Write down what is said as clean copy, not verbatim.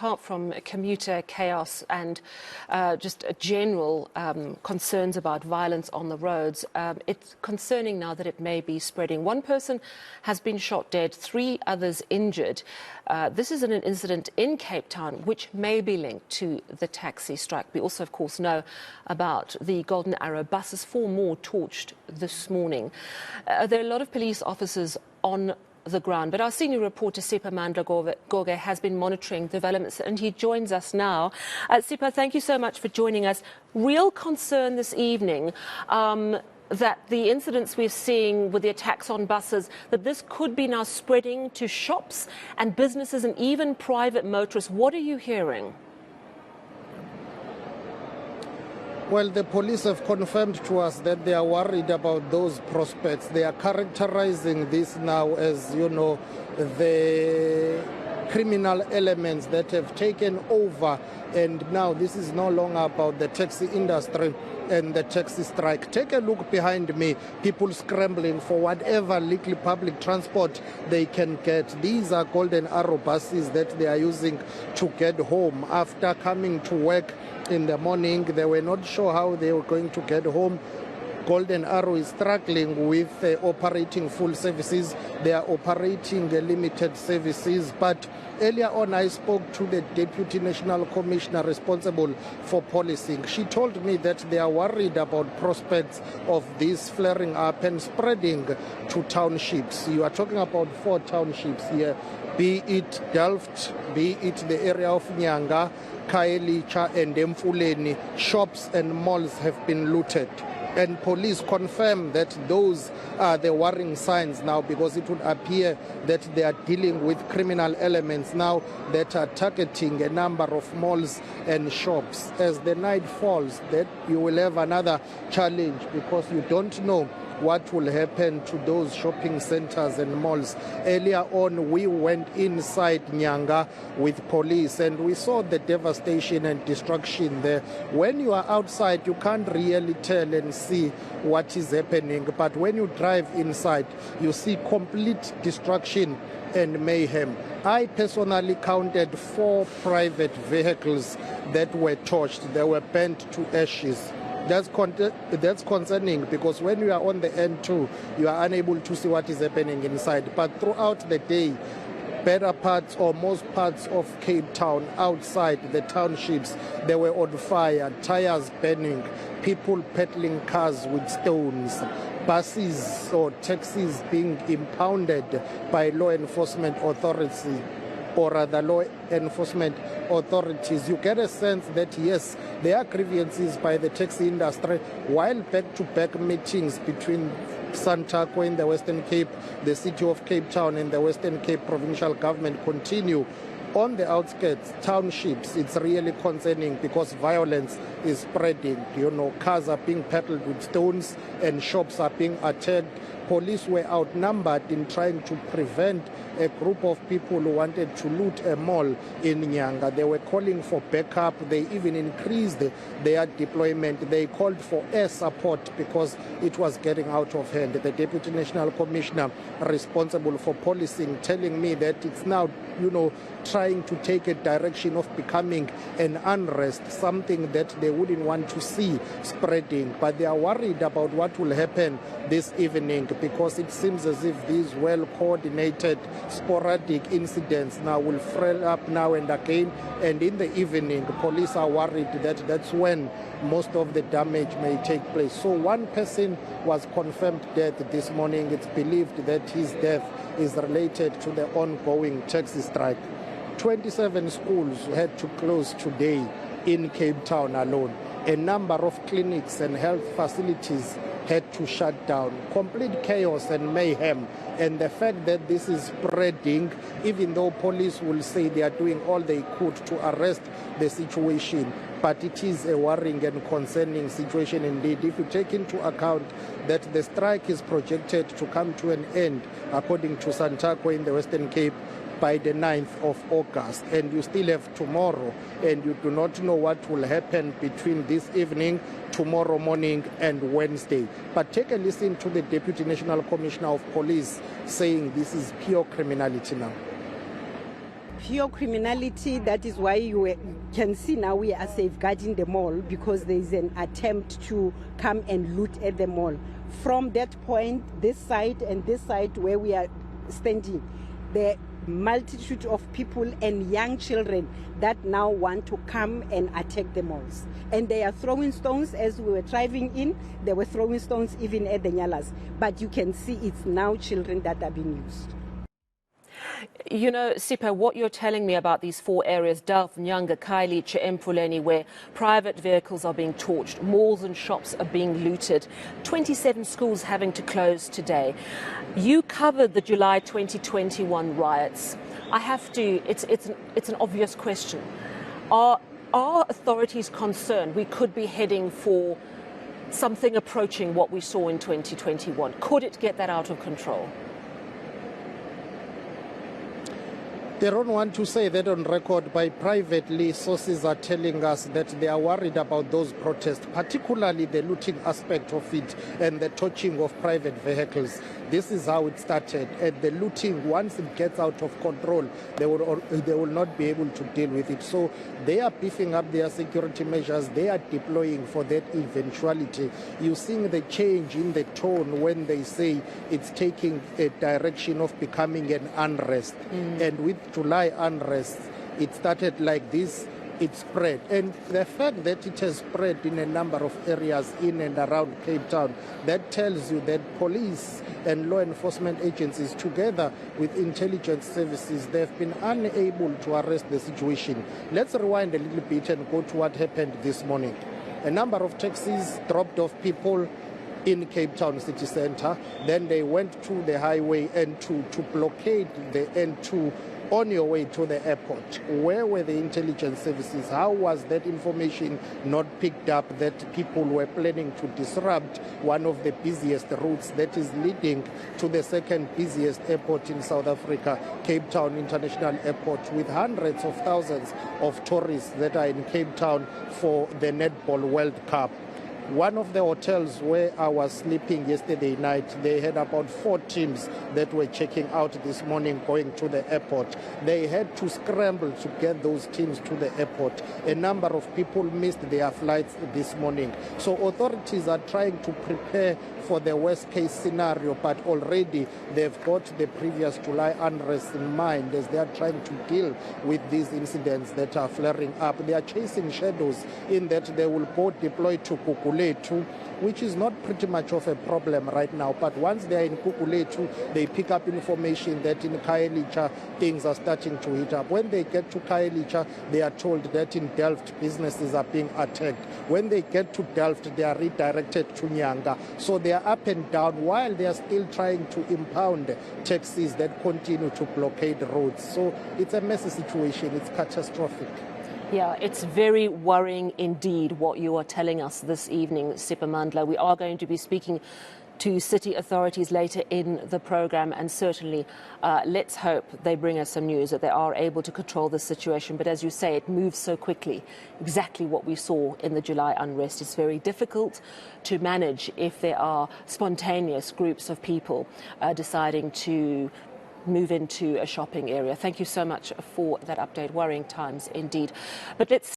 apart from commuter chaos and just general concerns about violence on the roads, it's concerning now that it may be spreading. One person has been shot dead, 3 others injured. This is an incident in Cape Town which may be linked to the taxi strike. We also, of course, know about the Golden Arrow buses, 4 more torched this morning. There are a lot of police officers on the ground, but our senior reporter Siphamandla Goge has been monitoring developments, and he joins us now. Sipha, thank you so much for joining us. Real concern this evening that the incidents we're seeing with the attacks on buses, that this could be now spreading to shops and businesses and even private motorists. What are you hearing? Well, the police have confirmed to us that they are worried about those prospects. They are characterizing this now as, you know, the criminal elements that have taken over. And now this is no longer about the taxi industry and the taxi strike. Take a look behind me, people scrambling for whatever little public transport they can get. These are Golden Arrow buses that they are using to get home. After coming to work in the morning, they were not sure how they were going to get home. Golden Arrow is struggling with operating full services. They are operating limited services. But earlier on, I spoke to the Deputy National Commissioner responsible for policing. She told me that they are worried about prospects of this flaring up and spreading to townships. You are talking about 4 townships here, be it Delft, be it the area of Nyanga, Khayelitsha and Mthimkulu. Shops and malls have been looted. And police confirm that those are the worrying signs now, because it would appear that they are dealing with criminal elements now that are targeting a number of malls and shops. As the night falls, that you will have another challenge, because you don't know what will happen to those shopping centers and malls. Earlier on, we went inside Nyanga with police and we saw the devastation and destruction there. When you are outside, you can't really tell and see what is happening. But when you drive inside, you see complete destruction and mayhem. I personally counted 4 private vehicles that were torched. They were burnt to ashes. That's concerning, because when you are on the N2, you are unable to see what is happening inside. But throughout the day, better parts or most parts of Cape Town, outside the townships, they were on fire, tires burning, people peddling cars with stones, buses or taxis being impounded by law enforcement authorities, or rather law enforcement authorities. You get a sense that, yes, there are grievances by the taxi industry, while back-to-back meetings between Santaco in the Western Cape, the City of Cape Town and the Western Cape Provincial Government continue. On the outskirts, townships, it's really concerning, because violence is spreading. You know, cars are being peddled with stones and shops are being attacked. Police were outnumbered in trying to prevent a group of people who wanted to loot a mall in Nyanga. They were calling for backup. They even increased their deployment. They called for air support because it was getting out of hand. The Deputy National Commissioner responsible for policing telling me that it's now, you know, trying to take a direction of becoming an unrest, something that they wouldn't want to see spreading. But they are worried about what will happen this evening, because it seems as if these well-coordinated, sporadic incidents now will flare up now and again. And in the evening, police are worried that that's when most of the damage may take place. So one person was confirmed dead this morning. It's believed that his death is related to the ongoing taxi strike. 27 schools had to close today in Cape Town alone. A number of clinics and health facilities had to shut down. Complete chaos and mayhem. And the fact that this is spreading, even though police will say they are doing all they could to arrest the situation, but it is a worrying and concerning situation indeed. If you take into account that the strike is projected to come to an end, according to Santaco in the Western Cape, by the 9th of August, and you still have tomorrow, and you do not know what will happen between this evening, tomorrow morning and Wednesday. But take a listen to the Deputy National Commissioner of Police saying this is pure criminality now. pure criminality. That is why you can see now we are safeguarding the mall, because there is an attempt to come and loot at the mall. From that point, this side and this side where we are standing, the multitude of people and young children that now want to come and attack the malls. And they are throwing stones. As we were driving in, they were throwing stones even at the nyalas. But you can see it's now children that are being used. You know, Sipho, what you're telling me about these 4 areas, Delft, Nyanga, Khayelitsha, Hloni, where private vehicles are being torched, malls and shops are being looted, 27 schools having to close today. You covered the July 2021 riots. I have to, it's an obvious question. Are authorities concerned we could be heading for something approaching what we saw in 2021? Could it get that out of control? They don't want to say that on record, but privately sources are telling us that they are worried about those protests, particularly the looting aspect of it and the torching of private vehicles. This is how it started. And the looting, once it gets out of control, they will not be able to deal with it. So they are beefing up their security measures. They are deploying for that eventuality. You're seeing the change in the tone when they say it's taking a direction of becoming an unrest. And with July unrest, it started like this. It spread, and the fact that it has spread in a number of areas in and around Cape Town, that tells you that police and law enforcement agencies, together with intelligence services, they've been unable to arrest the situation. Let's rewind a little bit and go to what happened this morning. A number of taxis dropped off people in Cape Town city centre. Then they went to the highway N2 to blockade the N2 on your way to the airport. Where were the intelligence services? How was that information not picked up that people were planning to disrupt one of the busiest routes that is leading to the second busiest airport in South Africa, Cape Town International Airport, with hundreds of thousands of tourists that are in Cape Town for the Netball World Cup? One of the hotels where I was sleeping yesterday night, they had about 4 teams that were checking out this morning going to the airport. They had to scramble to get those teams to the airport. A number of people missed their flights this morning. So authorities are trying to prepare for the worst case scenario, but already they've got the previous July unrest in mind as they are trying to deal with these incidents that are flaring up. They are chasing shadows in that they will go deploy to Kukuletu, which is not pretty much of a problem right now. But once they are in Kukuletu, they pick up information that in Khayelitsha things are starting to heat up. When they get to Khayelitsha, they are told that in Delft businesses are being attacked. When they get to Delft, they are redirected to Nyanga. So they are up and down while they are still trying to impound taxis that continue to blockade roads. So it's a messy situation. It's catastrophic. Yeah, it's very worrying indeed what you are telling us this evening, Siphamandla. We are going to be speaking to city authorities later in the program, and certainly let's hope they bring us some news that they are able to control the situation. But as you say, it moves so quickly. Exactly what we saw in the July unrest. It's very difficult to manage if there are spontaneous groups of people deciding to move into a shopping area. Thank you so much for that update. Worrying times indeed. But let's